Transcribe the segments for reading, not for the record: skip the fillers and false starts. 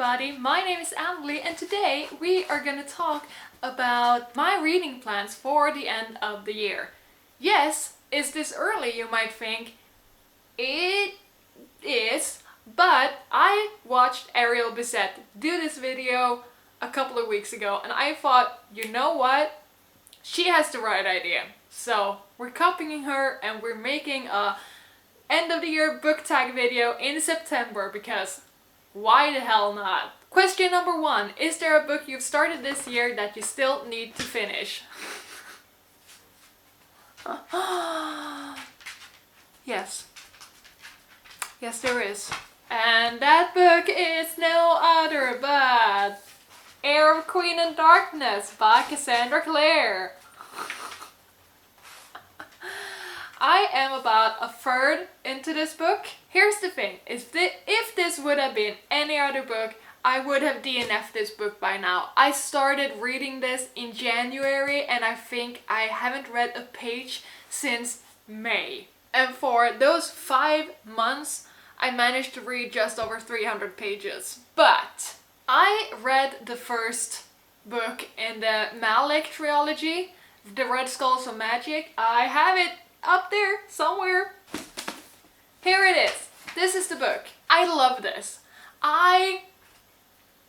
everybody, my name is Emily and today we are going to talk about my reading plans for the end of the year. Yes, is this early, you might think? It is, but I watched Ariel Bissett do this video a couple of weeks ago and I thought, you know what? She has the right idea. So we're copying her and we're making a end of the year book tag video in September because why the hell not? Question number 1. Is there a book you've started this year that you still need to finish? Yes. Yes, there is. And that book is no other but Heir of Queen and Darkness by Cassandra Clare. I am about a third into this book. Here's the thing, if this would have been any other book, I would have DNF'd this book by now. I started reading this in January and I think I haven't read a page since May. And for those 5 months, I managed to read just over 300 pages. But I read the first book in the Malik trilogy, The Red Skulls of Magic. I have it up there somewhere. Here it is. This is the book. I love this. I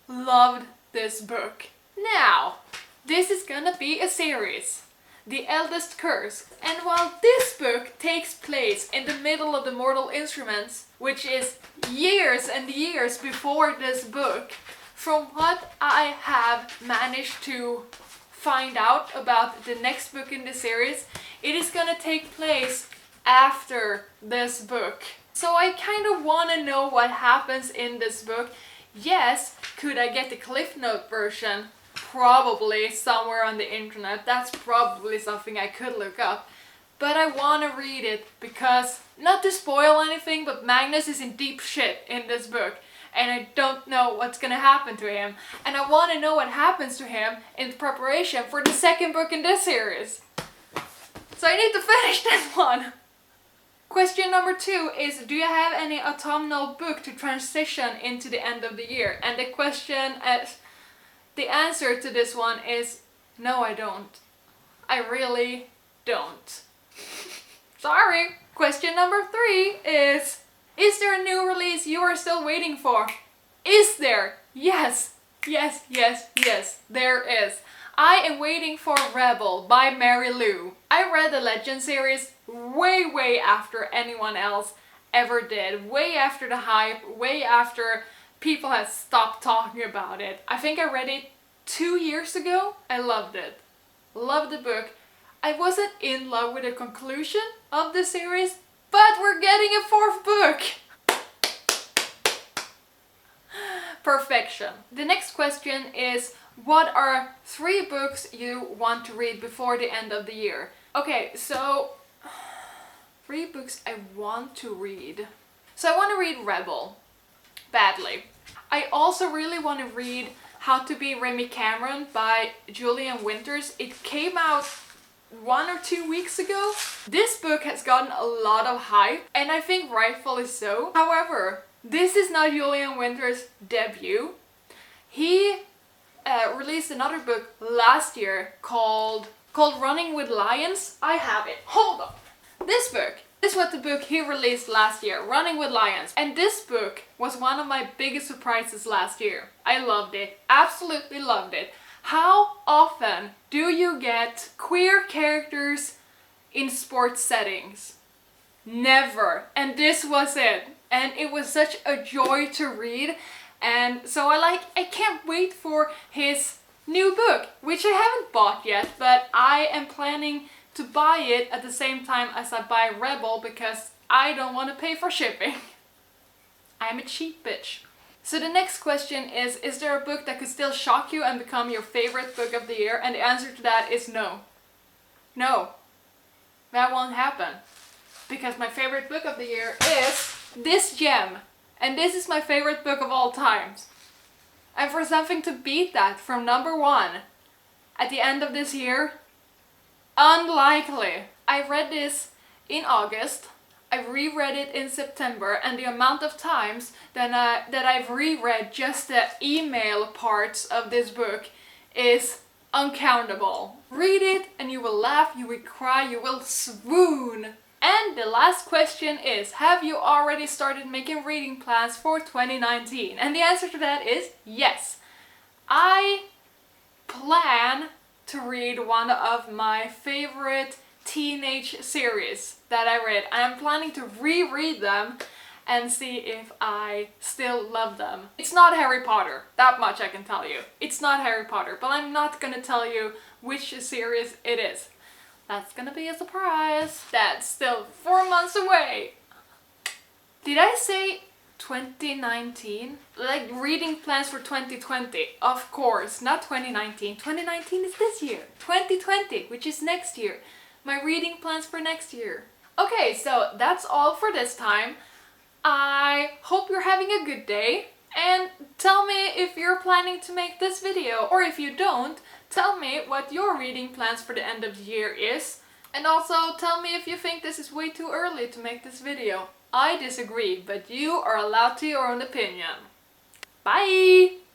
loved this book. Now, this is gonna be a series. The Eldest Curse. And while this book takes place in the middle of the Mortal Instruments, which is years and years before this book, from what I have managed to find out about the next book in the series, it is gonna take place after this book. So I kind of want to know what happens in this book. Yes, could I get the Cliff Note version? Probably somewhere on the internet. That's probably something I could look up. But I want to read it because, not to spoil anything, but Magnus is in deep shit in this book. And I don't know what's gonna happen to him. And I want to know what happens to him in preparation for the second book in this series. So I need to finish this one. Question number 2 is, do you have any autumnal book to transition into the end of the year? And the answer to this one is, no, I don't. I really don't. Sorry. Question number 3 is there a new release you are still waiting for? Is there? Yes. Yes, yes, yes, there is. I am waiting for Rebel by Mary Lou. I read the Legend series way after anyone else ever did. Way after the hype, way after people had stopped talking about it. I think I read it 2 years ago. I loved it. Loved the book. I wasn't in love with the conclusion of the series, but we're getting a 4th book! Perfection. The next question is, what are 3 books you want to read before the end of the year? Okay, so 3 books I want to read. So I want to read Rebel. Badly. I also really want to read How to Be Remy Cameron by Julian Winters. It came out 1 or 2 weeks ago. This book has gotten a lot of hype and I think rightfully so. However, this is not Julian Winters' debut. He released another book last year called Running with Lions. I have it. Hold on. This is what the book he released last year, Running with Lions. And this book was one of my biggest surprises last year. I loved it. Absolutely loved it. How often do you get queer characters in sports settings? Never. And this was it. And it was such a joy to read. And so I can't wait for his new book, which I haven't bought yet, but I am planning to buy it at the same time as I buy Rebel because I don't want to pay for shipping. I'm a cheap bitch. So the next question is there a book that could still shock you and become your favorite book of the year? And the answer to that is no. No. That won't happen. Because my favorite book of the year is this gem. And this is my favorite book of all times. And for something to beat that from number 1 at the end of this year, unlikely. I read this in August. I reread it in September, and the amount of times that I've reread just the email parts of this book is uncountable. Read it and you will laugh, you will cry, you will swoon. And the last question is, have you already started making reading plans for 2019? And the answer to that is yes. I plan to read one of my favorite teenage series that I read. I'm planning to reread them and see if I still love them. It's not Harry Potter, that much I can tell you. It's not Harry Potter, but I'm not gonna tell you which series it is. That's gonna be a surprise. That's still 4 months away. Did I say 2019? Like reading plans for 2020. Of course, not 2019. 2019 is this year. 2020, which is next year. My reading plans for next year. Okay, so that's all for this time. I hope you're having a good day, and tell me if you're planning to make this video, or if you don't, tell me what your reading plans for the end of the year is. And also tell me if you think this is way too early to make this video. I disagree, but you are allowed to your own opinion. Bye!